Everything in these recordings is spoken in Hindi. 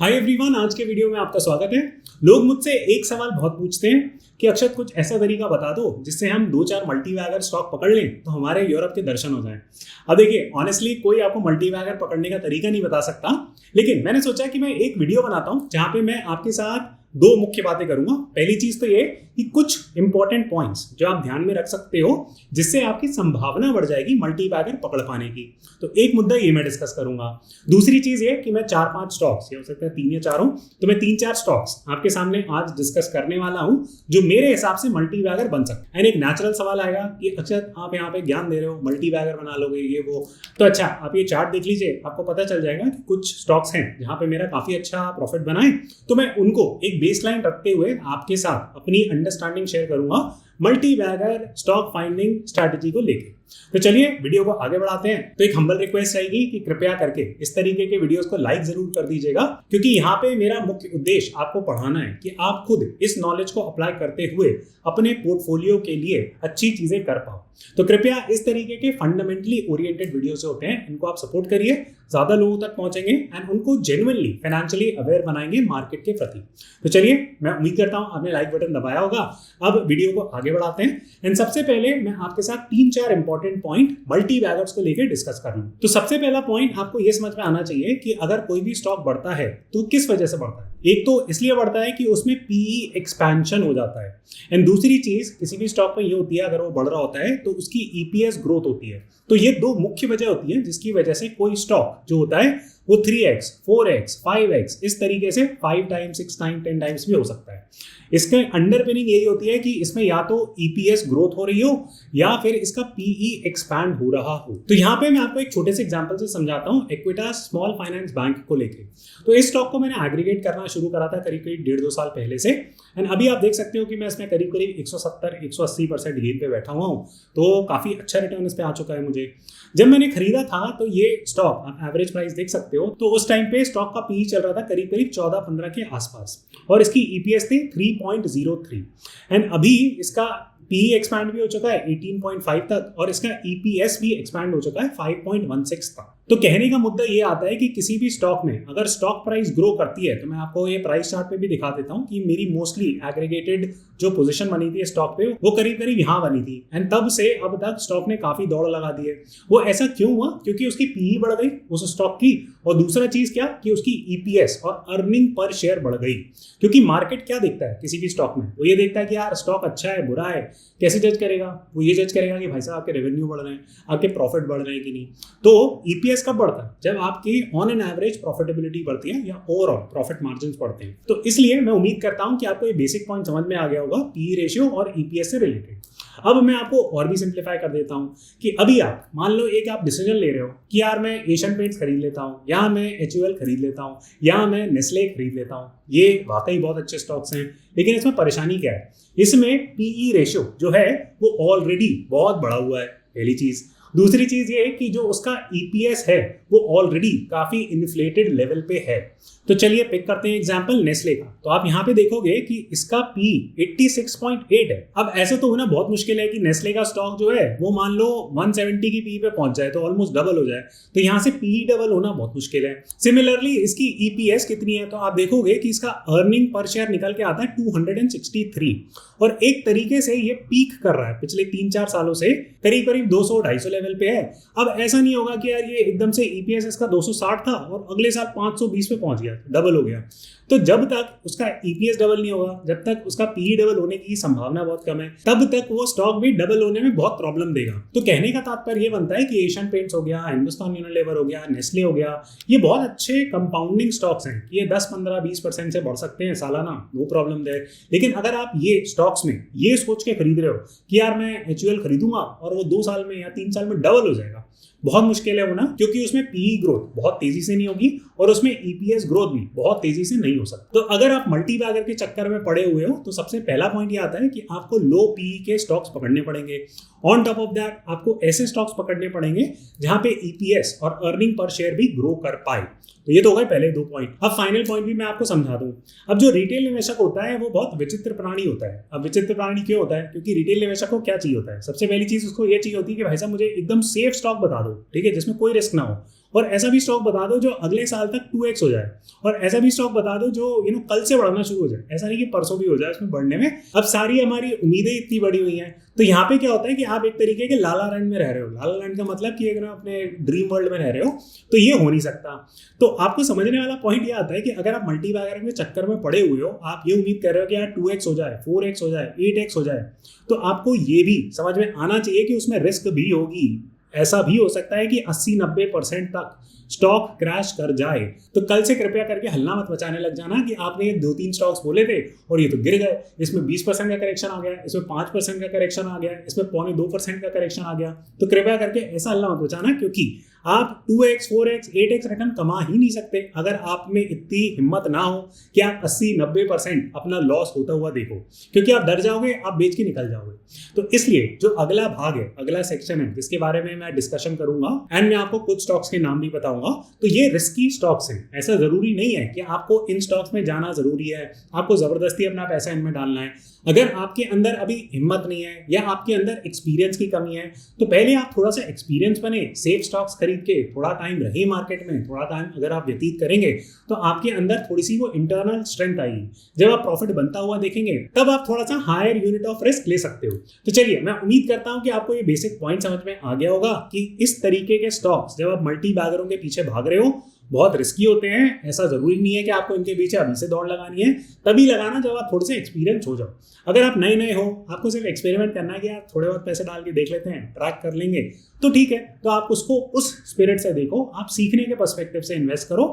हाय एवरीवन, आज के वीडियो में आपका स्वागत है। लोग मुझसे एक सवाल बहुत पूछते हैं कि अक्षत कुछ ऐसा तरीका बता दो जिससे हम 2-4 मल्टीवैगर स्टॉक पकड़ लें तो हमारे यूरोप के दर्शन हो जाएं। अब देखिए, ऑनेस्टली कोई आपको मल्टीवैगर पकड़ने का तरीका नहीं बता सकता, लेकिन मैंने सोचा कि मैं एक वीडियो बनाता हूं जहां पे मैं आपके साथ दो मुख्य बातें करूंगा। पहली चीज तो ये कि कुछ इंपॉर्टेंट पॉइंट्स जो आप ध्यान में रख सकते हो जिससे आपकी संभावना बढ़ जाएगी मल्टीवैगर पकड़ पाने की। तो एक मुद्दा ये मैं डिस्कस करूंगा। दूसरी चीज ये कि मैं 4-5 स्टॉक्स, ये हो सकता है 3 या 4 हो, तो मैं 3-4 स्टॉक्स आपके सामने आज डिस्कस करने वाला हूं जो मेरे हिसाब से मल्टीवैगर बन सकते हैं। एक नेचुरल सवाल आएगा कि अच्छा, आप यहाँ पे ज्ञान दे रहे हो, मल्टीवैगर बना लोगे ये वो, तो अच्छा आप ये चार्ट देख लीजिए, आपको पता चल जाएगा कि कुछ स्टॉक्स हैं जहां पे मेरा काफी अच्छा प्रॉफिट बना है। तो मैं उनको एक बेसलाइन रखते हुए आपके साथ अपनी अंडरस्टैंडिंग शेयर करूंगा मल्टीवैगर स्टॉक फाइंडिंग स्ट्रैटेजी को लेके। तो चलिए वीडियो को आगे बढ़ाते हैं। तो एक हम्बल रिक्वेस्ट रहेगी कि कृपया करके इस तरीके के वीडियोस को लाइक जरूर कर दीजिएगा, क्योंकि यहाँ पे मेरा मुख्य उद्देश्य आपको पढ़ाना है कि आप खुद इस नॉलेज को अप्लाई करते हुए अपने पोर्टफोलियो के लिए अच्छी चीजें कर पाओ। तो कृपया इस तरीके के फंडामेंटली ओरिएंटेड वीडियोस होते हैं, इनको आप सपोर्ट करिए, ज्यादा लोगों तक पहुंचेंगे एंड उनको जेन्युइनली फाइनेंशियली अवेयर बनाएंगे मार्केट के प्रति। तो चलिए, मैं उम्मीद करता हूं आपने लाइक बटन दबाया होगा। अब वीडियो को आगे बढ़ाते हैं एंड सबसे पहले मैं आपके साथ 3-4 इंपॉर्टेंट पॉइंट मल्टीवैगर्स को लेकर डिस्कस कर लूं। तो सबसे पहला पॉइंट आपको यह समझ में आना चाहिए कि अगर कोई भी स्टॉक बढ़ता है तो किस वजह से बढ़ता है। एक तो इसलिए बढ़ता है कि उसमें पीई एक्सपेंशन हो जाता है, एंड दूसरी चीज किसी भी स्टॉक में ये होती है, अगर वो बढ़ रहा होता है तो उसकी ईपीएस ग्रोथ होती है। तो ये दो मुख्य वजह होती है जिसकी वजह से कोई स्टॉक जो होता है वो 3x, 4x, 5x इस तरीके से 5 टाइम्स, 6 टाइम्स, 10 टाइम्स भी हो सकता है। इसके अंडरपिनिंग यही होती है कि इसमें या तो ईपीएस ग्रोथ हो रही हो या फिर इसका पीई एक्सपैंड हो रहा हो। तो यहाँ पे मैं आपको एक छोटे से एग्जांपल से समझाता हूँ इक्विटास स्मॉल फाइनेंस बैंक को लेके। तो इस स्टॉक को मैंने एग्रीगेट करना शुरू करा था करीब 1.5-2 साल पहले से, एंड अभी आप देख सकते हो कि मैं इसमें करीब 170-180% गेन पे बैठा हुआ हूँ। तो काफी अच्छा रिटर्न इस पे आ चुका है मुझे। जब मैंने खरीदा था तो ये स्टॉक, आप एवरेज प्राइस देख सकते हो, तो उस टाइम पे स्टॉक का पीई चल रहा था करीब 14-15 के आसपास, और इसकी ईपीएस थी 3.03, एंड अभी इसका पीई एक्सपैंड भी हो चुका है 18.5 तक, और इसका ईपीएस भी एक्सपैंड हो चुका है 5.16 तक। तो कहने का मुद्दा ये आता है कि किसी भी स्टॉक में अगर स्टॉक प्राइस ग्रो करती है, तो मैं आपको ये प्राइस चार्ट पे भी दिखा देता हूँ कि मेरी मोस्टली एग्रीगेटेड जो पोजीशन बनी थी स्टॉक पे वो करीब करीब यहाँ बनी थी, एंड तब से अब तक स्टॉक ने काफी दौड़ लगा दी है। वो ऐसा क्यों हुआ? क्योंकि उसकी पीई बढ़ गई उस स्टॉक की, और दूसरा चीज क्या कि उसकी ईपीएस और अर्निंग पर शेयर बढ़ गई। क्योंकि मार्केट क्या देखता है किसी भी स्टॉक में, वो ये देखता है कि यार स्टॉक अच्छा है बुरा है, कैसे जज करेगा? वो ये जज करेगा कि भाई साहब आपके रेवेन्यू बढ़ रहे हैं, आपके प्रॉफिट बढ़ रहे हैं कि नहीं। तो ईपीएस कब बढ़ता है? जब आपकी ऑन एन एवरेज प्रॉफिटेबिलिटी बढ़ती है या ओवरऑल प्रॉफिट मार्जिन बढ़ते हैं। तो इसलिए मैं उम्मीद करता हूं कि आपको ये बेसिक पॉइंट समझ में आ गया होगा पी रेशियो और ईपीएस से रिलेटेड। अब मैं आपको और भी सिंप्लीफाई कर देता हूं कि अभी आप मान लो एक आप डिसीजन ले रहे हो कि यार मैं एशियन पेंट्स खरीद लेता हूं, या मैं एचयूएल खरीद लेता हूं, या मैं नेस्ले खरीद लेता हूं। ये वाकई बहुत अच्छे स्टॉक्स हैं, लेकिन इसमें परेशानी क्या है? इसमें पीई रेशियो जो है वो ऑलरेडी बहुत बढ़ा हुआ है, पहली चीज। दूसरी चीज ये है कि जो उसका ईपीएस है वो ऑलरेडी काफी इन्फ्लेटेड लेवल पे है। तो चलिए पिक करते हैं एग्जांपल नेस्ले का। तो आप यहाँ पे देखोगे कि इसका पी 86.8 है। अब ऐसे तो होना बहुत मुश्किल है कि नेस्ले का स्टॉक जो है वो मान लो 170 की पी पे पहुंच जाए, तो ऑलमोस्ट डबल हो जाए। तो यहाँ से पी डबल होना बहुत मुश्किल है। सिमिलरली इसकी ईपीएस कितनी है? तो आप देखोगे कि इसका अर्निंग पर शेयर निकल के आता है 263, और एक तरीके से ये पीक कर रहा है पिछले 3-4 सालों से करीब करीब 200-250 लेवल पे है। अब ऐसा नहीं होगा कि यार ये एकदम से ईपीएस इसका 260 था और अगले साल 520 पे पहुंच गया, डबल हो गया। तो जब तक उसका ईपीएस डबल नहीं होगा, जब तक उसका पीई डबल होने की संभावना बहुत कम है, तब तक वो स्टॉक भी डबल होने में बहुत प्रॉब्लम देगा। तो कहने का तात्पर्य ये बनता है कि एशियन पेंट्स हो गया, हिंदुस्तान यूनिलीवर हो गया, नेस्ले हो गया, ये बहुत अच्छे कंपाउंडिंग स्टॉक्स हैं। ये 10-15-20% से बढ़ सकते हैं सालाना, नो प्रॉब्लम देयर। लेकिन अगर आप ये स्टॉक्स में ये सोच के खरीद रहे हो कि यार मैं एचयूएल खरीदूंगा और वो 2 साल में या 3 साल में डबल हो जाएगा, बहुत मुश्किल है वो ना, क्योंकि उसमें पीई ग्रोथ बहुत तेजी से नहीं होगी और उसमें ईपीएस ग्रोथ भी बहुत तेजी से नहीं हो सकता। तो अगर आप मल्टीबैगर के चक्कर में पड़े हुए हो तो सबसे पहला पॉइंट ये आता है कि आपको लो पीई के स्टॉक्स पकड़ने पड़ेंगे। ऑन टॉप ऑफ दैट आपको ऐसे स्टॉक्स पकड़ने पड़ेंगे जहां पे ईपीएस और अर्निंग पर शेयर भी ग्रो कर पाए। तो ये तो हो गए पहले 2 पॉइंट। अब फाइनल पॉइंट भी मैं आपको समझा दूं। अब जो रिटेल निवेशक होता है वो बहुत विचित्र प्राणी होता है। अब विचित्र प्राणी क्यों होता है? क्योंकि रिटेल निवेशक को क्या चाहिए होता है? सबसे पहली चीज उसको ये चाहिए होती है कि भाई साहब मुझे एकदम सेफ स्टॉक बता दो, ठीक है, जिसमें कोई रिस्क ना हो, और ऐसा भी स्टॉक बता दो जो अगले साल तक 2x हो जाए, और ऐसा भी स्टॉक बता दो जो कल से बढ़ना शुरू हो जाए, ऐसा नहीं कि परसों भी हो जाए उसमें बढ़ने में। अब सारी हमारी उम्मीदें इतनी बड़ी हुई हैं, तो यहाँ पे क्या होता है कि आप एक तरीके के लाला लैंड में रह रहे हो। लाला लैंड का मतलब कि अगर आप अपने ड्रीम वर्ल्ड में रह रहे हो तो ये हो नहीं सकता। तो आपको समझने वाला पॉइंट ये आता है कि अगर आप मल्टी बैगर के चक्कर में पड़े हुए हो, आप ये उम्मीद कर रहे हो कि यार 2x हो जाए, 4x हो जाए, 8x हो जाए, तो आपको ये भी समझ में आना चाहिए कि उसमें रिस्क भी होगी। ऐसा भी हो सकता है कि 80-90% तक स्टॉक क्रैश कर जाए। तो कल से कृपया करके हल्ला मत मचाने लग जाना कि आपने ये 2-3 स्टॉक्स बोले थे और ये तो गिर गए, इसमें 20% का करेक्शन आ गया, इसमें 5% का करेक्शन आ गया, इसमें 0.25% का करेक्शन आ गया। तो कृपया करके ऐसा हल्ला मत मचाना, क्योंकि आप 2x, 4x, 8x रिटर्न कमा ही नहीं सकते अगर आप में इतनी हिम्मत ना हो कि आप 80-90% अपना लॉस होता हुआ देखो, क्योंकि आप डर जाओगे, आप बेच के निकल जाओगे। तो इसलिए जो अगला भाग है, अगला सेक्शन है जिसके बारे में मैं डिस्कशन करूंगा एंड मैं आपको कुछ स्टॉक्स के नाम भी बताऊंगा, तो ये रिस्की स्टॉक्स हैं। ऐसा जरूरी नहीं है कि आपको इन स्टॉक्स में जाना जरूरी है, आपको जबरदस्ती अपना पैसा इनमें डालना है। अगर आपके अंदर अभी हिम्मत नहीं है या आपके अंदर एक्सपीरियंस की कमी है, तो पहले आप थोड़ा सा एक्सपीरियंस बने, सेफ स्टॉक्स खरीद के थोड़ा टाइम रहे मार्केट में, थोड़ा टाइम अगर आप व्यतीत करेंगे तो आपके अंदर थोड़ी सी वो इंटरनल स्ट्रेंथ आएगी। जब आप प्रॉफिट बनता हुआ देखेंगे तब आप थोड़ा सा हायर यूनिट ऑफ रिस्क ले सकते हो। तो चलिए, मैं उम्मीद करता हूं कि आपको ये बेसिक पॉइंट समझ में आ गया होगा कि इस तरीके के स्टॉक्स जब आप मल्टी बैगरों के पीछे भाग रहे हो बहुत रिस्की होते हैं। ऐसा जरूरी नहीं है कि आपको इनके पीछे अभी से दौड़ लगानी है, तभी लगाना जब आप थोड़े से एक्सपीरियंस हो जाओ। अगर आप नए नए हो, आपको सिर्फ एक्सपेरिमेंट करना है कि आप थोड़े बहुत पैसे डाल के देख लेते हैं, ट्रैक कर लेंगे, तो ठीक है। तो आप उसको उस स्पिरिट से देखो, आप सीखने के पर्सपेक्टिव से इन्वेस्ट करो।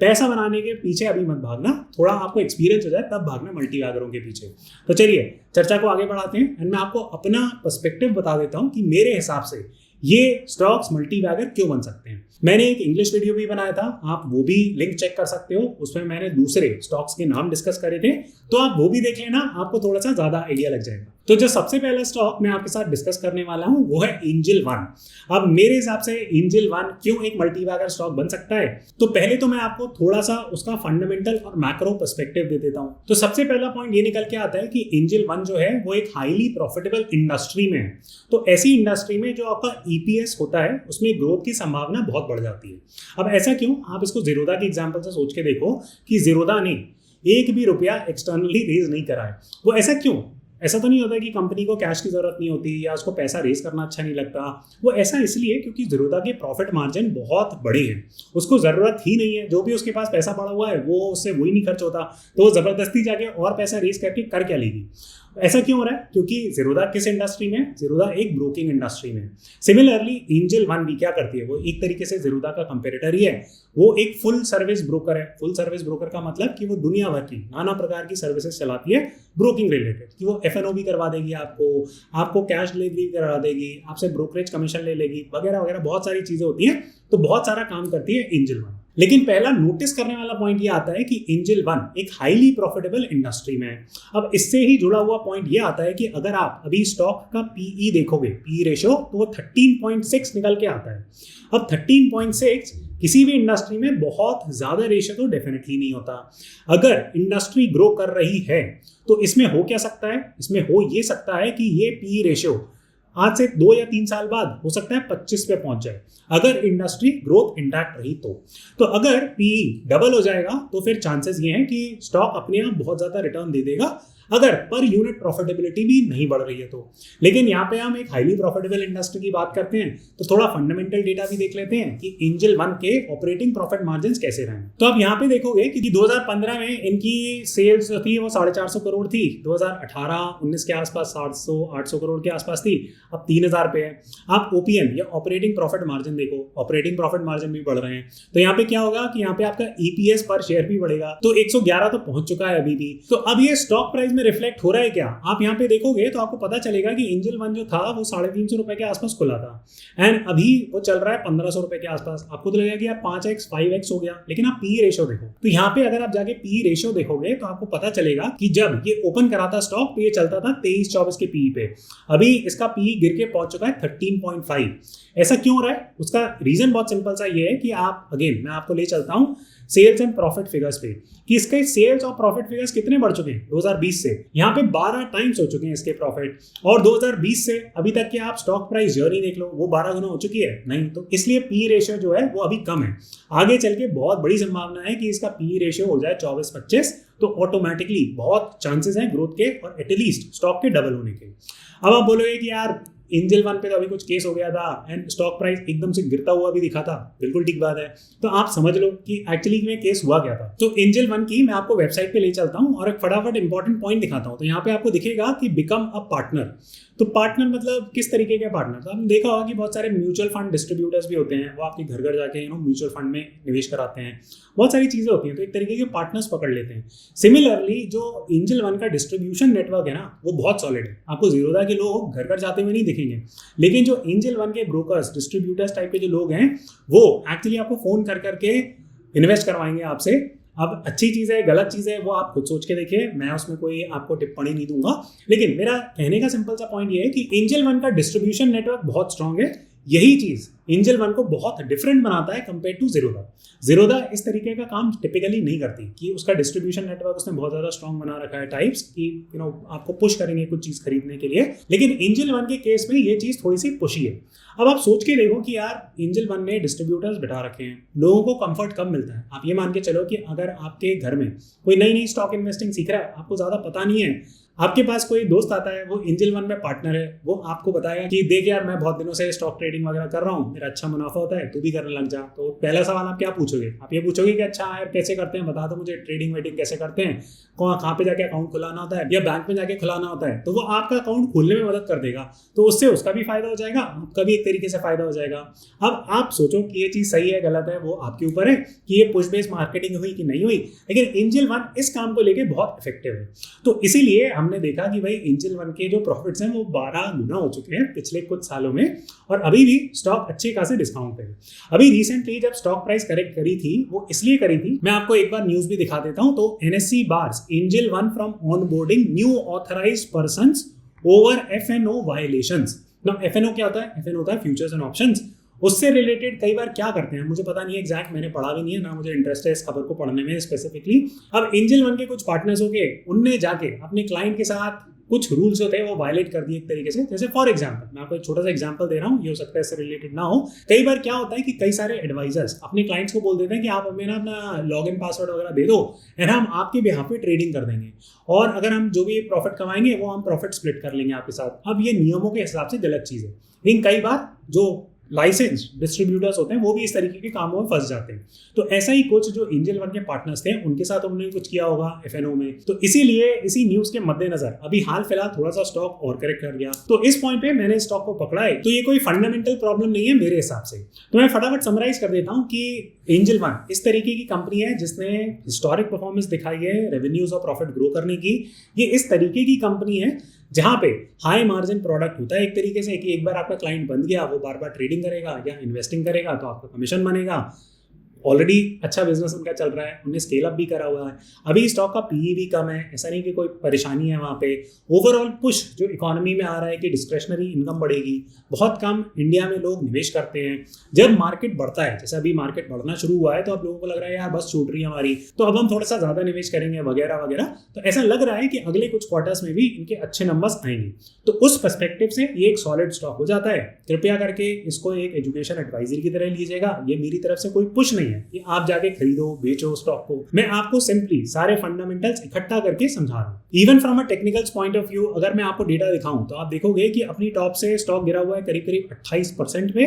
पैसा बनाने के पीछे अभी मत भागना, थोड़ा आपको एक्सपीरियंस हो जाए तब भागना मल्टी बैगरों के पीछे। तो चलिए चर्चा को आगे बढ़ाते हैं एंड मैं आपको अपना पर्सपेक्टिव बता देता हूं कि मेरे हिसाब से ये स्टॉक्स मल्टी बैगर क्यों बन सकते हैं। मैंने एक इंग्लिश वीडियो भी बनाया था, आप वो भी लिंक चेक कर सकते हो, उसमें मैंने दूसरे स्टॉक्स के नाम डिस्कस करे थे, तो आप वो भी देख लेना, आपको थोड़ा सा ज्यादा आइडिया लग जाएगा। तो जो सबसे पहला स्टॉक मैं आपके साथ डिस्कस करने वाला हूं वो है एंजल वन। अब मेरे हिसाब से एंजल वन क्यों एक मल्टी बैगर स्टॉक बन सकता है, तो पहले तो मैं आपको थोड़ा सा उसका फंडामेंटल और मैक्रो पर्सपेक्टिव दे देता हूं। तो सबसे पहला पॉइंट ये निकल के आता है कि एंजल वन जो है वो एक हाईली प्रॉफिटेबल इंडस्ट्री में है। तो ऐसी इंडस्ट्री में जो आपका ईपीएस होता है उसमें ग्रोथ की संभावना बहुत बढ़ जाती है। अब ऐसा क्यों, आप इसको जीरोधा के एग्जांपल से सोच के देखो कि जीरोधा ने एक भी रुपया एक्सटर्नली रेज नहीं करा है। वो ऐसा क्यों? ऐसा तो नहीं होता कि कंपनी को कैश की जरूरत नहीं होती या उसको पैसा रेज करना अच्छा नहीं लगता। वो ऐसा इसलिए क्योंकि जीरोधा के प्रॉफिट मार्जिन बहुत बड़े हैं, उसको जरूरत ही नहीं है। जो भी उसके पास पैसा पड़ा हुआ है वो उससे वही नहीं खर्च होता, तो वो जबरदस्ती जाके और पैसा रेज करके कर क्या लेगी। ऐसा क्यों हो रहा है? क्योंकि जीरोधा किस इंडस्ट्री में? जीरोधा एक ब्रोकिंग इंडस्ट्री में। सिमिलरली एंजल वन भी क्या करती है, वो एक तरीके से जीरोधा का कंपेरेटर ही है। वो एक फुल सर्विस ब्रोकर है। फुल सर्विस ब्रोकर का मतलब कि वो दुनिया भर की नाना प्रकार की सर्विसेज चलाती है ब्रोकिंग रिलेटेड, कि वो एफएनओ भी करवा देगी, आपको कैश डिलीवरी करवा देगी, आपसे ब्रोकरेज कमीशन ले लेगी, वगैरह वगैरह बहुत सारी चीजें होती हैं। तो बहुत सारा काम करती है एंजल वन। लेकिन पहला नोटिस करने वाला पॉइंट ये आता है कि एंजल वन एक हाईली प्रॉफिटेबल इंडस्ट्री में है। अब इससे ही जुड़ा हुआ पॉइंट ये आता है कि अगर आप अभी स्टॉक का पीई देखोगे, पीई रेशियो, तो वो 13.6 निकल के आता है। अब 13.6 किसी भी इंडस्ट्री में बहुत ज्यादा रेशियो तो डेफिनेटली नहीं होता। अगर इंडस्ट्री ग्रो कर रही है तो इसमें हो क्या सकता है? इसमें हो ये सकता है कि ये पीई रेशियो आज से 2 या 3 साल बाद हो सकता है 25 पे पहुंच जाए, अगर इंडस्ट्री ग्रोथ इंटैक्ट रही तो अगर पीई डबल हो जाएगा तो फिर चांसेस ये हैं कि स्टॉक अपने आप बहुत ज्यादा रिटर्न दे देगा, अगर पर यूनिट प्रॉफिटेबिलिटी भी नहीं बढ़ रही है तो। लेकिन यहाँ पे हम एक हाईली प्रॉफिटेबल इंडस्ट्री की बात करते हैं तो थोड़ा फंडामेंटल डेटा भी देख लेते हैं कि एंजल वन के ऑपरेटिंग प्रॉफिट मार्जिन कैसे रहे। तो आप यहाँ पे देखोगे कि 2015 में इनकी सेल्स थी वो 450 करोड़ थी, 2018-19 के आसपास 700-800 करोड़ के आसपास थी, अब 3000 पे है। आप ओपीएम या ऑपरेटिंग प्रॉफिट मार्जिन देखो, ऑपरेटिंग प्रॉफिट मार्जिन भी बढ़ रहे हैं। तो यहाँ पे क्या होगा कि यहाँ पे आपका ईपीएस पर शेयर भी बढ़ेगा, तो 111 तो पहुंच चुका है अभी भी। तो अब ये स्टॉक प्राइस में रिफ्लेक्ट हो रहा है क्या? आप यहाँ पे देखोगे तो आपको पता चलेगा कि एंजल वन जो था वो 350 रुपए के आसपास खुला था एंड अभी वो चल रहा है 1500 रुपए के आसपास। आपको तो लगेगा कि यार 5x 5x हो गया, लेकिन आप पी रेशियो देखो। तो यहाँ पे अगर आप जाके पी रेशियो देखोगे तो आपको पता चलेगा कि जब ये ओपन करा था स्टॉक तो ये चलता था 23-24 के पी पे, अभी इसका पी गिर के पहुंच चुका है 13.5। ऐसा क्यों हो रहा है? उसका रीजन बहुत सिंपल सा ये है कि आप, अगेन मैं आपको ले चलता हूँ सेल्स एंड प्रॉफिट फिगर्स पे कि इसके सेल्स और प्रॉफिट फिगर्स कितने बढ़ चुके हैं 2020 से। यहाँ पे 12 टाइम्स हो चुके हैं इसके प्रॉफिट, और 2020 से अभी तक के आप स्टॉक प्राइस जर्नी देख लो, वो 12 गुना हो चुकी है नहीं। तो इसलिए पी रेशियो जो है वो अभी कम है। आगे चल के बहुत बड़ी संभावना है कि इसका पी रेशियो हो जाए 24-25, तो ऑटोमेटिकली बहुत चांसेस हैं ग्रोथ के और एटलीस्ट स्टॉक के डबल होने के। अब आप बोलोगे कि यार एंजल वन पे तो अभी कुछ केस हो गया था एंड स्टॉक प्राइस एकदम से गिरता हुआ भी दिखा था। बिल्कुल ठीक बात है। तो आप समझ लो कि एक्चुअली में केस हुआ क्या था। तो एंजल वन की मैं आपको वेबसाइट पे ले चलता हूँ और एक फटाफट इंपॉर्टेंट पॉइंट दिखाता हूँ। तो यहाँ पे आपको दिखेगा कि बिकम अ पार्टनर। तो पार्टनर मतलब किस तरीके के पार्टनर? तो आपने देखा होगा कि बहुत सारे म्यूचुअल फंड डिस्ट्रीब्यूटर्स भी होते हैं, वो आपके घर घर जाके म्यूचुअल फंड में निवेश कराते हैं, बहुत सारी चीजें होती हैं। तो एक तरीके के पार्टनर्स पकड़ लेते हैं। सिमिलरली जो एंजल वन का डिस्ट्रीब्यूशन नेटवर्क है ना, वो बहुत सॉलिड है। आपको जीरोधा के लोग घर घर जाते हुए नहीं दिखेंगे, लेकिन जो एंजल वन के ब्रोकर्स डिस्ट्रीब्यूटर्स टाइप के जो लोग हैं वो एक्चुअली आपको फोन कर करके इन्वेस्ट करवाएंगे आपसे। अब अच्छी चीज़ है गलत चीज़ है वो आप खुद सोच के देखिए, मैं उसमें कोई आपको टिप्पणी नहीं दूंगा। लेकिन मेरा कहने का सिंपल सा पॉइंट ये है कि एंजल वन का डिस्ट्रीब्यूशन नेटवर्क बहुत स्ट्रांग है। यही चीज़ एंजल वन को बहुत डिफरेंट बनाता है कंपेयर टू जीरोधा। जीरोधा इस तरीके का काम टिपिकली नहीं करती कि उसका डिस्ट्रीब्यूशन नेटवर्क उसने बहुत ज़्यादा स्ट्रांग बना रखा है टाइप्स कि आपको पुश करेंगे कुछ चीज़ खरीदने के लिए। लेकिन एंजल वन के केस में ये चीज़ थोड़ी सी पुशी है। अब आप सोच के देखो कि यार एंजल वन ने डिस्ट्रीब्यूटर्स बिठा रखे हैं, लोगों को कंफर्ट कब मिलता है? आप ये मान के चलो कि अगर आपके घर में कोई नई नई स्टॉक इन्वेस्टिंग सीख रहा है, आपको ज़्यादा पता नहीं है, आपके पास कोई दोस्त आता है वो एंजल वन में पार्टनर है, वो आपको बताएगा कि देख यार मैं बहुत दिनों से स्टॉक ट्रेडिंग वगैरह कर रहा हूँ, मेरा अच्छा मुनाफा होता है, तू भी करने लग जा। तो पहला सवाल आप क्या पूछोगे? आप ये पूछोगे कि अच्छा यार कैसे करते हैं, बता दो मुझे ट्रेडिंग वेडिंग कैसे करते हैं, कहाँ पे जाके अकाउंट खुलाना होता है या बैंक में जाके खुलाना होता है। तो वो आपका अकाउंट खोलने में मदद कर देगा, तो उससे उसका भी फायदा हो जाएगा, आपका भी एक तरीके से फायदा हो जाएगा। अब आप सोचो कि ये चीज़ सही है गलत है, वो आपके ऊपर है कि ये पुश बेस्ड मार्केटिंग हुई कि नहीं हुई। लेकिन एंजल वन इस काम को लेके बहुत इफेक्टिव है। तो इसीलिए हमने देखा कि भाई एंजल वन के जो प्रॉफिट्स हैं वो 12 गुना हो चुके हैं पिछले कुछ सालों में, और अभी भी स्टॉक अच्छे खासे डिस्काउंट पे है। अभी रिसेंटली जब स्टॉक प्राइस करेक्ट करी थी, वो इसलिए करी थी, मैं आपको एक बार न्यूज भी दिखा देता हूं। तो NSE bars angel one from onboarding new authorised persons over FNO violations. Now FNO क्या होता है? FNO होता है फ्यूचर्स एंड ऑप्शंस। उससे रिलेटेड कई बार क्या करते हैं मुझे पता नहीं है एग्जैक्ट, मैंने पढ़ा भी नहीं है ना, मुझे इंटरेस्ट है इस खबर को पढ़ने में स्पेसिफिकली। अब एंजल वन के कुछ पार्टनर्स हो गए, उनने जाके अपने क्लाइंट के साथ कुछ रूल्स होते हैं वो वायलेट कर दिए एक तरीके से। जैसे फॉर एग्जांपल मैं आपको एक छोटा सा एग्जांपल दे रहा हूँ, ये हो सकता है इससे रिलेटेड ना हो। कई बार क्या होता है कि कई सारे एडवाइजर्स अपने क्लाइंट्स को बोल देते हैं कि आप हमें ना अपना लॉगिन पासवर्ड वगैरह दे दो एंड हम आपके बिहाफ पे ट्रेडिंग कर देंगे, और अगर हम जो भी प्रॉफिट कमाएंगे वो हम प्रॉफिट स्प्लिट कर लेंगे आपके साथ। अब ये नियमों के हिसाब से गलत चीज़ है, लेकिन कई बार जो लाइसेंस डिस्ट्रीब्यूटर्स होते हैं वो भी इस तरीके के कामों में फंस जाते हैं। तो ऐसा ही कुछ जो एंजल वन के पार्टनर्स थे उनके साथ उन्होंने कुछ किया होगा FNO में। तो इसीलिए इसी न्यूज के मद्देनजर अभी हाल फिलहाल थोड़ा सा स्टॉक और करेक्ट कर गया। तो इस पॉइंट पे मैंने स्टॉक को पकड़ा है। तो ये कोई फंडामेंटल प्रॉब्लम नहीं है मेरे हिसाब से। तो मैं फटाफट समराइज कर देता हूँ कि एंजल वन इस तरीके की कंपनी है जिसने हिस्टोरिक परफॉर्मेंस दिखाई है रेवेन्यूज और प्रॉफिट ग्रो करने की। ये इस तरीके की कंपनी है जहां पे हाई मार्जिन प्रोडक्ट होता है एक तरीके से कि एक बार आपका क्लाइंट बन गया, वो बार बार ट्रेडिंग करेगा या इन्वेस्टिंग करेगा तो आपका कमीशन बनेगा। ऑलरेडी अच्छा बिजनेस उनका चल रहा है, उन्हें स्केल अप भी करा हुआ है। अभी स्टॉक का PE भी कम है, ऐसा नहीं कि कोई परेशानी है वहाँ पे। ओवरऑल पुश जो इकोनॉमी में आ रहा है कि डिस्क्रेशनरी इनकम बढ़ेगी, बहुत कम इंडिया में लोग निवेश करते हैं। जब मार्केट बढ़ता है, जैसे अभी मार्केट बढ़ना शुरू हुआ है तो अब लोगों को लग रहा है यार बस छूट रही है हमारी, तो अब हम थोड़ा सा ज़्यादा निवेश करेंगे वगैरह वगैरह। तो ऐसा लग रहा है कि अगले कुछ क्वार्टर्स में भी इनके अच्छे नंबर्स आएंगे। तो उस पर्सपेक्टिव से ये एक सॉलिड स्टॉक हो जाता है। कृपया करके इसको एक एजुकेशन एडवाइजरी की तरह लीजिएगा। ये मेरी तरफ से कोई पुश नहीं है कि आप जाके खरीदो बेचो स्टॉक को। मैं आपको सिंपली सारे फंडामेंटल्स इकट्ठा करके समझा रहा हूँ। Even from a technical point of view अगर मैं आपको डेटा दिखाऊं तो आप देखोगे कि अपनी टॉप से स्टॉक गिरा हुआ है करीब करीब 28% पे,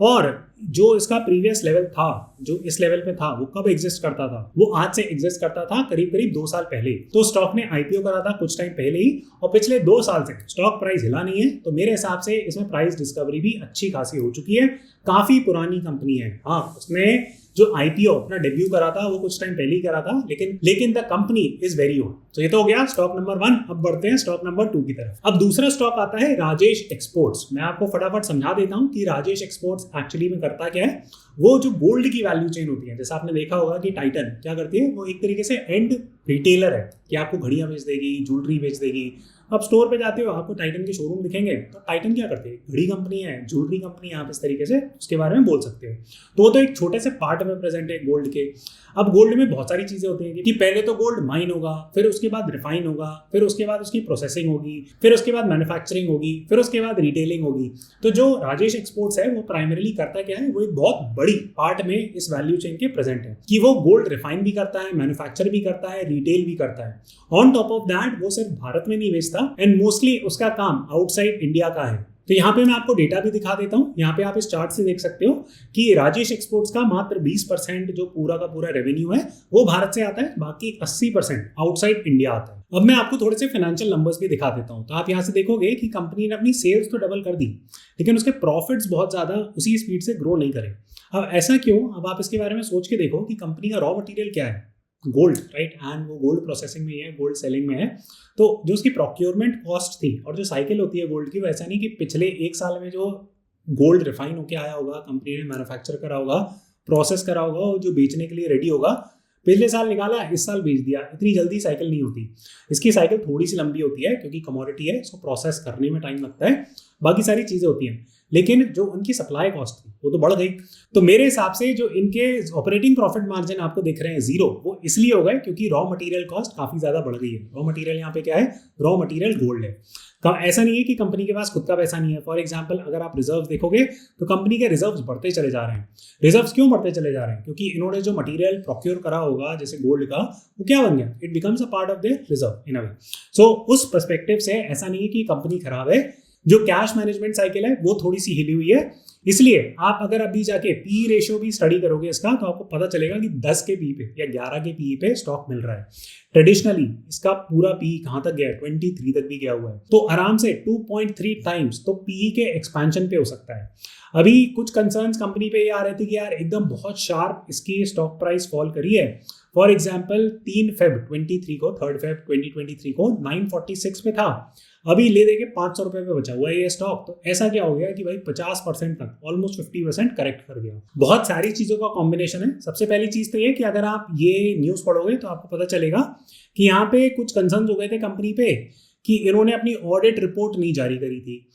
और जो इसका प्रीवियस लेवल था, जो इस लेवल पे था, वो कब एग्जिस्ट करता था? वो आज से एग्जिस्ट करता था करीब करीब 2 साल पहले। तो स्टॉक ने IPO करा था कुछ टाइम पहले ही, और पिछले 2 साल से स्टॉक प्राइस हिला नहीं है। तो मेरे हिसाब से इसमें प्राइस डिस्कवरी भी अच्छी खासी हो चुकी है। काफी पुरानी कंपनी है। हाँ, उसने जो IPO अपना डेब्यू करा था वो कुछ टाइम पहले ही करा था, लेकिन the company is very old. तो ये तो हो गया स्टॉक नंबर 1। अब बढ़ते हैं स्टॉक नंबर 2 की तरफ। अब दूसरा स्टॉक आता है राजेश एक्सपोर्ट्स। मैं आपको फटाफट समझा देता हूँ कि राजेश एक्सपोर्ट्स एक्चुअली में करता क्या है। वो जो गोल्ड की वैल्यू चेन होती है, जैसे आपने देखा होगा कि टाइटन क्या करती है, वो एक तरीके से एंड रिटेलर है कि आपको घड़ियां बेच देगी, ज्वेलरी बेच देगी, आप स्टोर पे जाते हो, आपको टाइटन के शोरूम दिखेंगे, तो टाइटन क्या करते हैं, घड़ी कंपनी है, ज्वेलरी कंपनी है, आप इस तरीके से उसके बारे में बोल सकते हो। तो वो तो एक छोटे से पार्ट में प्रेजेंट है गोल्ड के। अब गोल्ड में बहुत सारी चीजें होती हैं कि पहले तो गोल्ड माइन होगा, फिर उसके बाद रिफाइन होगा, फिर उसके बाद उसकी प्रोसेसिंग होगी, फिर उसके बाद मैन्युफैक्चरिंग होगी, फिर उसके बाद रिटेलिंग होगी। तो जो राजेश एक्सपोर्ट्स है वो प्राइमरीली करता क्या है, वो एक बहुत बड़ी पार्ट में इस वैल्यू चेन के प्रेजेंट है कि वो गोल्ड रिफाइन भी करता है, मैन्युफैक्चर भी करता है, रिटेल भी करता है। ऑन टॉप ऑफ दैट वो सिर्फ भारत में नहीं बेचता, एंड मोस्टली उसका काम आउटसाइड इंडिया का है। तो यहाँ पे मैं आपको डेटा भी दिखा देता हूँ। यहाँ पे आप इस चार्ट से देख सकते हो कि राजेश एक्सपोर्ट्स का मात्र 20% जो पूरा का पूरा रेवेन्यू है वो भारत से आता है, बाकी 80% आउटसाइड इंडिया आता है। अब मैं आपको थोड़े से फाइनेंशियल नंबर्स भी दिखा देता हूँ। तो आप यहाँ से देखोगे कि कंपनी ने अपनी सेल्स तो डबल कर दी, लेकिन उसके प्रॉफिट्स बहुत ज्यादा उसी स्पीड से ग्रो नहीं करे। अब ऐसा क्यों? अब आप इसके बारे में सोच के देखो कि कंपनी का रॉ मटेरियल क्या है, गोल्ड, राइट, एंड वो गोल्ड प्रोसेसिंग में है, गोल्ड सेलिंग में है। तो जो उसकी प्रोक्योरमेंट कॉस्ट थी और जो साइकिल होती है गोल्ड की, वो ऐसा नहीं कि पिछले एक साल में जो गोल्ड रिफाइन होकर आया होगा, कंपनी ने मैन्युफैक्चर करा होगा, प्रोसेस करा होगा, और जो बेचने के लिए रेडी होगा, पिछले साल निकाला, इस साल बेच दिया, इतनी जल्दी साइकिल नहीं होती। इसकी साइकिल थोड़ी सी लंबी होती है क्योंकि कमोडिटी है, इसको प्रोसेस करने में टाइम लगता है, बाकी सारी चीजें होती हैं। लेकिन जो उनकी सप्लाई कॉस्ट थी वो तो बढ़ गई। तो मेरे हिसाब से जो इनके ऑपरेटिंग प्रॉफिट मार्जिन आपको दिख रहे हैं जीरो, वो इसलिए हो गए क्योंकि रॉ मटेरियल कॉस्ट काफी ज्यादा बढ़ गई है। रॉ मटेरियल यहाँ पे क्या है, रॉ मटेरियल गोल्ड है। ऐसा नहीं है कि कंपनी के पास खुद का पैसा नहीं है। फॉर एग्जांपल अगर आप रिजर्व देखोगे तो कंपनी के रिजर्व्स बढ़ते चले जा रहे हैं। रिजर्व्स क्यों बढ़ते चले जा रहे हैं? क्योंकि इन्होंने जो मटेरियल प्रोक्योर करा होगा जैसे गोल्ड का, वो क्या बन गया, it becomes a part of their reserve in a way. So उस पर्सपेक्टिव से ऐसा नहीं है कि कंपनी खराब है, जो कैश मैनेजमेंट साइकिल है वो थोड़ी सी हिली हुई है। इसलिए आप अगर अभी जाके पी रेशियो भी स्टडी करोगे इसका, तो आपको पता चलेगा कि 10 के पी पे या 11 के पी पे स्टॉक मिल रहा है। ट्रेडिशनली इसका पूरा पी कहां तक गया है, 23 तक भी गया हुआ है। तो आराम से 2.3 टाइम्स तो पी के एक्सपेंशन पे हो सकता है। अभी कुछ कंसर्न्स कंपनी पे ये आ रहे थे कि यार एकदम बहुत शार्प इसकी स्टॉक प्राइस फॉल करी है। फॉर एग्जाम्पल 3 फेब 23 को, 3 फेब 2023 को 946 पे था, अभी ले देके 500 रुपए पे बचा हुआ है ये स्टॉक। तो ऐसा क्या हो गया कि भाई 50% तक, ऑलमोस्ट 50% करेक्ट कर गया। बहुत सारी चीजों का कॉम्बिनेशन है। सबसे पहली चीज तो ये कि अगर आप ये न्यूज पढ़ोगे तो आपको पता चलेगा कि यहाँ पे कुछ कंसर्न हो गए थे कंपनी पे कि इन्होंने अपनी ऑडिट रिपोर्ट नहीं जारी करी थी।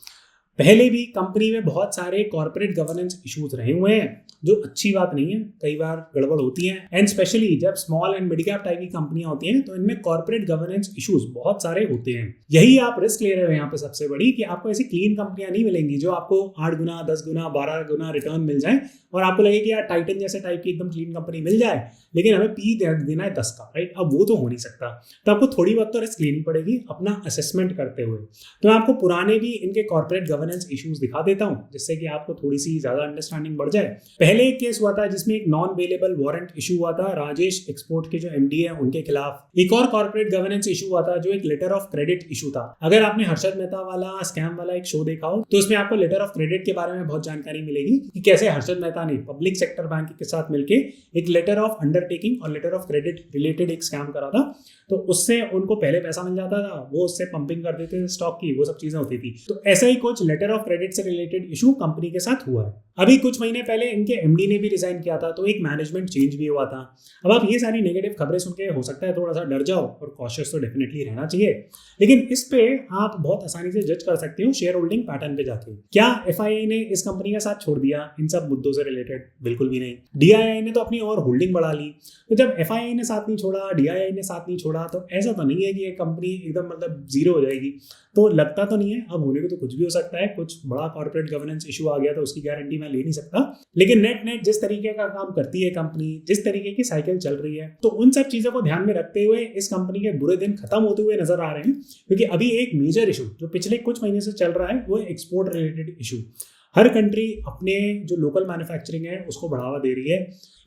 पहले भी कंपनी में बहुत सारे कॉर्पोरेट गवर्नेंस इश्यूज रहे हुए हैं, जो अच्छी बात नहीं है, कई बार गड़बड़ होती है। एंड स्पेशली जब small and mid cap type की कंपनियां होती हैं तो इनमें कॉर्पोरेट गवर्नेंस इश्यूज बहुत सारे होते हैं। यही आप रिस्क ले रहे हो यहाँ पे सबसे बड़ी, कि आपको ऐसी क्लीन कंपनियां नहीं मिलेंगी जो आपको 8 गुना 10 गुना 12 गुना रिटर्न मिल जाए और आपको लगे कि यार टाइटन जैसे टाइप की एकदम क्लीन कंपनी मिल जाए, लेकिन हमें पी देना है 10 का, राइट। अब वो तो हो नहीं सकता। तो आपको थोड़ी बहुत तो रिस्क लेनी पड़ेगी अपना असेसमेंट करते हुए। तो मैं आपको पुराने भी इनके कॉर्पोरेट गवर्नेंस इश्यूज दिखा देता हूँ, जिससे कि आपको थोड़ी सी ज्यादा अंडरस्टैंडिंग बढ़ जाए। पहले एक केस हुआ था जिसमें एक नॉन अवेलेबल वारंट इशू हुआ था राजेश एक्सपोर्ट के जो एमडी है उनके खिलाफ। एक और कॉर्पोरेट गवर्नेंस इशू हुआ था जो एक लेटर ऑफ क्रेडिट इशू था। अगर आपने हर्षद मेहता वाला स्कैम वाला एक शो देखा हो तो उसमें आपको लेटर ऑफ क्रेडिट के बारे में बहुत जानकारी मिलेगी कि कैसे हर्षद मेहता ने पब्लिक सेक्टर बैंक के साथ मिलकर एक लेटर ऑफ अंडरटेकिंग और लेटर ऑफ क्रेडिट रिलेटेड एक स्कैम करा था। तो उससे उनको पहले पैसा मिल जाता था, वो उससे पंपिंग कर देते थे स्टॉक की, वो सब चीजें होती थी। तो ऐसा ही कुछ लेटर ऑफ क्रेडिट से रिलेटेड इशू कंपनी के साथ हुआ है। अभी कुछ महीने पहले इनके एमडी ने भी रिजाइन किया था, तो एक मैनेजमेंट चेंज भी हुआ था। अब आप ये सारी नेगेटिव खबरें सुन के हो सकता है थोड़ा सा डर जाओ, और कॉशियस तो डेफिनेटली रहना चाहिए, लेकिन इस पे आप बहुत आसानी से जज कर सकते हो शेयर होल्डिंग पैटर्न पे जाके। क्या एफआईआई ने इस कंपनी का साथ छोड़ दिया इन सब मुद्दों से रिलेटेड? बिल्कुल भी नहीं। डीआईआई ने तो अपनी और होल्डिंग बढ़ा ली। तो जब एफआईआई ने साथ नहीं छोड़ा, डीआईआई ने साथ नहीं छोड़ा, तो ऐसा तो नहीं है कि ये कंपनी एकदम मतलब जीरो हो जाएगी। तो लगता तो नहीं है, अब होने को तो कुछ भी हो सकता है। कुछ बड़ा कॉर्पोरेट गवर्नेंस इशू आ गया तो उसकी गारंटी मैं ले नहीं सकता, लेकिन नेट जिस तरीके का काम करती है कंपनी, जिस तरीके की साइकिल चल रही है, तो उन सब चीजों को ध्यान में रखते हुए इस कंपनी के बुरे दिन खत्म होते हुए नजर आ रहे हैं। क्योंकि अभी एक मेजर इशू जो पिछले कुछ महीने से चल रहा है वो एक्सपोर्ट रिलेटेड इशू। हर कंट्री अपने जो लोकल मैन्युफैक्चरिंग है उसको बढ़ावा दे रही है।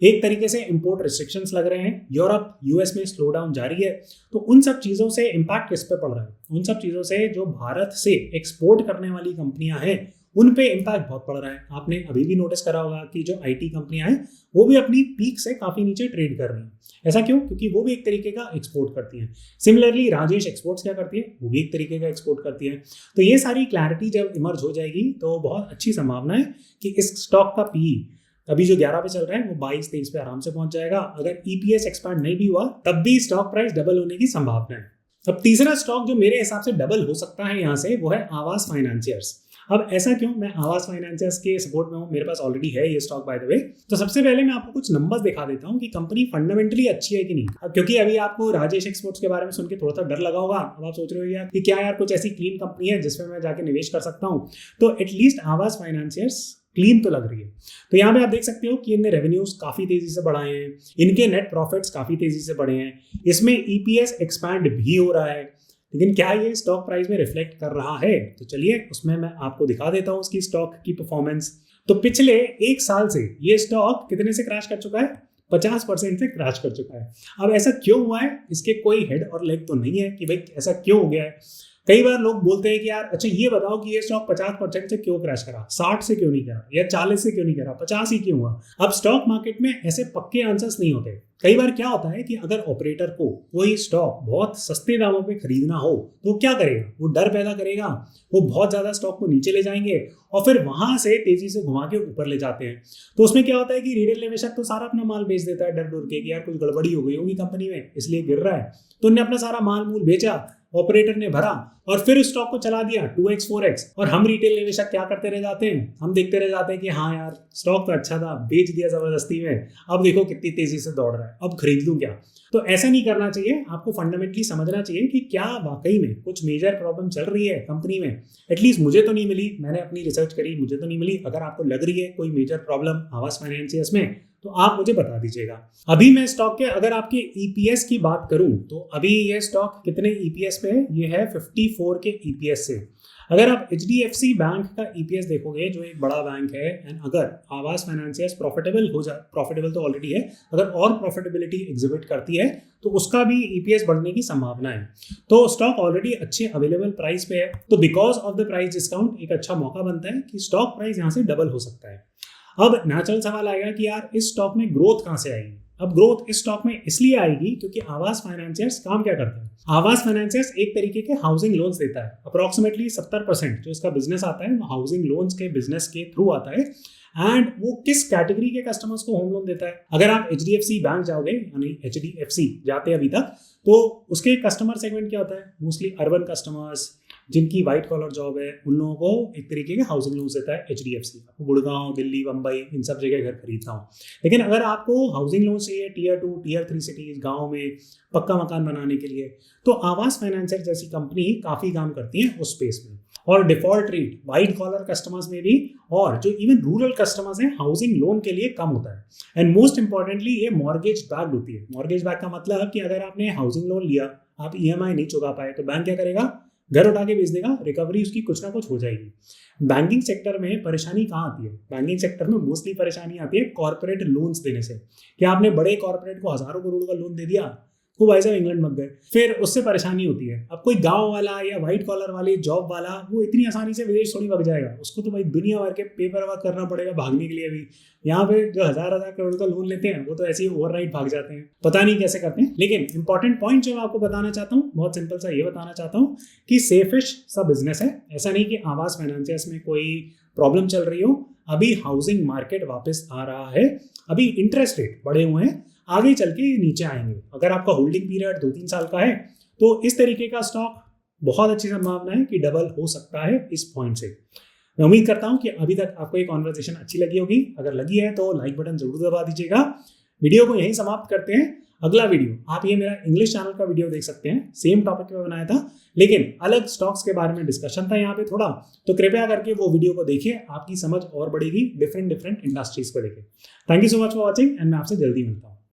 एक तरीके से इंपोर्ट रिस्ट्रिक्शंस लग रहे हैं, यूरोप यूएस में स्लो डाउन जारी है। तो उन सब चीज़ों से इम्पैक्ट किस पे पड़ रहा है? उन सब चीज़ों से जो भारत से एक्सपोर्ट करने वाली कंपनियां हैं उन पे इम्पैक्ट बहुत पड़ रहा है। आपने अभी भी नोटिस करा होगा कि जो आईटी कंपनियां हैं वो भी अपनी पीक से काफ़ी नीचे ट्रेड कर रही हैं। ऐसा क्यों? क्योंकि वो भी एक तरीके का एक्सपोर्ट करती हैं। सिमिलरली राजेश एक्सपोर्ट्स क्या करती है? वो भी एक तरीके का एक्सपोर्ट करती है। तो ये सारी क्लैरिटी जब इमर्ज हो जाएगी तो बहुत अच्छी संभावना है कि इस स्टॉक का पी अभी जो 11 पे चल रहा है वो 22-23 पे आराम से पहुंच जाएगा। अगर ईपीएस एक्सपांड नहीं भी हुआ तब भी स्टॉक प्राइस डबल होने की संभावना है। अब तीसरा स्टॉक जो मेरे हिसाब से डबल हो सकता है यहाँ से, वो है आवास फाइनेंशियर्स। अब ऐसा क्यों? मैं आवास फाइनेंशियर्स के सपोर्ट में हूँ, मेरे पास ऑलरेडी है ये स्टॉक बाय द वे। तो सबसे पहले मैं आपको कुछ नंबर्स दिखा देता हूँ कि कंपनी फंडामेंटली अच्छी है कि नहीं। क्योंकि अभी आपको राजेश एक्सपोर्ट्स के बारे में सुन के थोड़ा सा डर लगा होगा। अब आप सोच रहे हो यार कि क्या यार कुछ ऐसी क्लीन कंपनी है जिसमें मैं जाके निवेश कर सकता हूँ। तो एटलीस्ट आवास फाइनेंशियर्स क्लीन तो लग रही है। तो यहाँ पे आप देख सकते हो कि इनने रेवेन्यूज काफी तेजी से बढ़ाए हैं, इनके नेट प्रॉफिट्स काफी तेजी से बढ़े हैं, इसमें ईपीएस एक्सपैंड भी हो रहा है। लेकिन क्या ये स्टॉक प्राइस में रिफ्लेक्ट कर रहा है? तो चलिए उसमें मैं आपको दिखा देता हूँ उसकी स्टॉक की परफॉर्मेंस। तो पिछले एक साल से ये स्टॉक कितने से क्रैश कर चुका है? 50% से क्रैश कर चुका है। अब ऐसा क्यों हुआ है? इसके कोई हेड और लेग तो नहीं है कि भाई ऐसा क्यों हो गया है। कई बार लोग बोलते हैं कि यार अच्छा ये बताओ कि ये स्टॉक 50% से क्यों क्रैश करा, 60 से क्यों नहीं करा, या 40 से क्यों नहीं करा, 50 ही क्यों हुआ। अब स्टॉक मार्केट में ऐसे पक्के आंसर्स नहीं होते। कई बार क्या होता है कि अगर ऑपरेटर को कोई स्टॉक बहुत सस्ते दामों पे खरीदना हो तो वो क्या करेगा? वो डर पैदा करेगा, वो बहुत ज्यादा स्टॉक को नीचे ले जाएंगे और फिर वहां से तेजी से घुमा के ऊपर ले जाते हैं। तो उसमें क्या होता है कि रिटेल निवेशक तो सारा अपना माल बेच देता है डर डर के कि यार कुछ गड़बड़ी हो गई होगी कंपनी में इसलिए गिर रहा है। तो उन्होंने अपना सारा माल मूल बेचा, ऑपरेटर ने भरा और फिर स्टॉक को चला दिया 2x 4x। और हम रिटेल निवेशक क्या करते रह जाते हैं? हम देखते रह जाते हैं कि हाँ यार स्टॉक तो अच्छा था, बेच दिया जबरदस्ती में, अब देखो कितनी तेजी से दौड़ रहा है, अब खरीद लूं क्या। तो ऐसा नहीं करना चाहिए। आपको फंडामेंटली समझना चाहिए कि क्या वाकई में कुछ मेजर प्रॉब्लम चल रही है कंपनी में। एटलीस्ट मुझे तो नहीं मिली, मैंने अपनी रिसर्च करी, मुझे तो नहीं मिली। अगर आपको लग रही है कोई मेजर प्रॉब्लम आवास फाइनेंशियर्स में तो आप मुझे बता दीजिएगा। अभी मैं स्टॉक के अगर आपके ईपीएस की बात करूं तो अभी ये स्टॉक कितने ईपीएस पे है? ये है 54 के ईपीएस से। अगर आप एचडीएफसी बैंक का ईपीएस देखोगे जो एक बड़ा बैंक है, एंड अगर आवास फाइनेंशियर्स प्रॉफिटेबल हो जाए, प्रॉफिटेबल तो ऑलरेडी है, अगर और प्रॉफिटेबिलिटी एग्जिबिट करती है तो उसका भी ईपीएस बढ़ने की संभावना है। तो स्टॉक ऑलरेडी अच्छे अवेलेबल प्राइस पे है। तो because of the price discount एक अच्छा मौका बनता है कि स्टॉक प्राइस यहाँ से डबल हो सकता है। अब नेचुरल सवाल आएगा कि यार इस स्टॉक में ग्रोथ कहां से आएगी। अब ग्रोथ इस स्टॉक में इसलिए आएगी क्योंकि आवास फाइनेंशियर्स काम क्या करते हैं? आवास फाइनेंशियर्स एक तरीके के हाउसिंग लोन्स देता है। अप्रोक्सीमेटली 70% जो इसका बिजनेस आता है वो हाउसिंग लोन्स के बिजनेस के थ्रू आता है। एंड वो किस कैटेगरी के कस्टमर्स को होम लोन देता है? अगर आप एचडीएफसी बैंक जाओगे, यानी एचडीएफसी जाते अभी तक, तो उसके कस्टमर सेगमेंट क्या होता है? मोस्टली अर्बन कस्टमर्स जिनकी व्हाइट कॉलर जॉब है, उन लोगों को एक तरीके के हाउसिंग लोन्स देता है एचडीएफसी। आपको गुड़गांव, दिल्ली, मुंबई इन सब जगह घर खरीदना हो। लेकिन अगर आपको हाउसिंग लोन चाहिए टियर 2 टियर 3 सिटीज, गाँव में पक्का मकान बनाने के लिए, तो आवास फाइनेंशियर जैसी कंपनी काफी काम करती है उस स्पेस में। और default rate white collar customers में भी, और जो इवन रूरल कस्टमर्स हैं, हाउसिंग लोन के लिए कम होता है। एंड मोस्ट इंपॉर्टेंटली ये मॉर्गेज बैक्ड होती है। मॉर्गेज बैक का मतलब कि अगर आपने हाउसिंग लोन लिया, आप ईएमआई नहीं चुका पाए, तो बैंक क्या करेगा? घर उठा के बेच देगा, रिकवरी उसकी कुछ ना कुछ हो जाएगी। बैंकिंग सेक्टर में परेशानी कहाँ आती है? बैंकिंग सेक्टर में मोस्टली परेशानी आती है कॉर्पोरेट लोन्स देने से। क्या आपने बड़े कॉर्पोरेट को हजारों करोड़ का लोन दे दिया, वो भाई साहब इंग्लैंड मत गए, फिर उससे परेशानी होती है। अब कोई गांव वाला या व्हाइट कॉलर वाली जॉब वाला वो इतनी आसानी से विदेश थोड़ी भाग जाएगा, उसको तो भाई दुनिया भर के पेपर वर्क करना पड़ेगा भागने के लिए भी। यहाँ पे जो हजार करोड़ का लोन लेते हैं वो तो ऐसे ही ओवरनाइट भाग जाते हैं, पता नहीं कैसे करते हैं। लेकिन इंपॉर्टेंट पॉइंट जो मैं आपको बताना चाहता हूँ, बहुत सिंपल सा ये बताना चाहता हूँ कि सेफिश सा बिजनेस है। ऐसा नहीं कि आवास फाइनेंशियर्स में कोई प्रॉब्लम चल रही हो। अभी हाउसिंग मार्केट वापस आ रहा है, अभी इंटरेस्ट रेट बढ़े हुए हैं, आगे चल के नीचे आएंगे। अगर आपका होल्डिंग पीरियड 2-3 साल का है तो इस तरीके का स्टॉक बहुत अच्छी संभावना है कि डबल हो सकता है इस पॉइंट से। मैं उम्मीद करता हूं कि अभी तक आपको ये कॉन्वर्सेशन अच्छी लगी होगी। अगर लगी है तो लाइक बटन जरूर दबा दीजिएगा। वीडियो को यहीं समाप्त करते हैं। अगला वीडियो आप ये मेरा इंग्लिश चैनल का वीडियो देख सकते हैं, सेम टॉपिक पे बनाया था लेकिन अलग स्टॉक्स के बारे में डिस्कशन था यहाँ पे थोड़ा, तो कृपया करके वो वीडियो को देखिए, आपकी समझ और बढ़ेगी डिफरेंट इंडस्ट्रीज को लेके। Thank you so much for watching and मैं आपसे जल्दी मिलता हूँ।